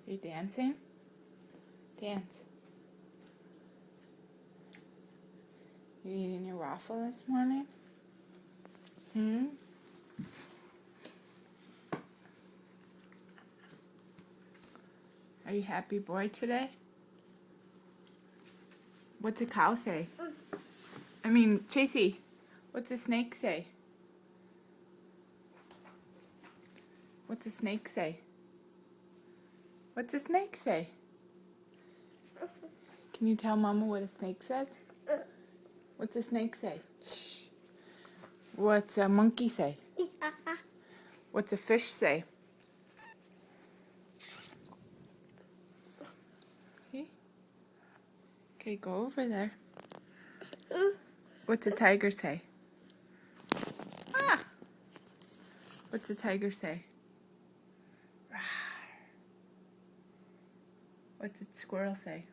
You dancing? Dance. You eating your waffle this morning? Are you happy boy today? What's a cow say? I mean, Chasey, what's a snake say? What's a snake say? What's a snake say? Can you tell Mama what a snake says? What's a snake say? What's a monkey say? What's a fish say? See? Okay, go over there. What's a tiger say? Ah! What's a tiger say? Rawr. What's a squirrel say?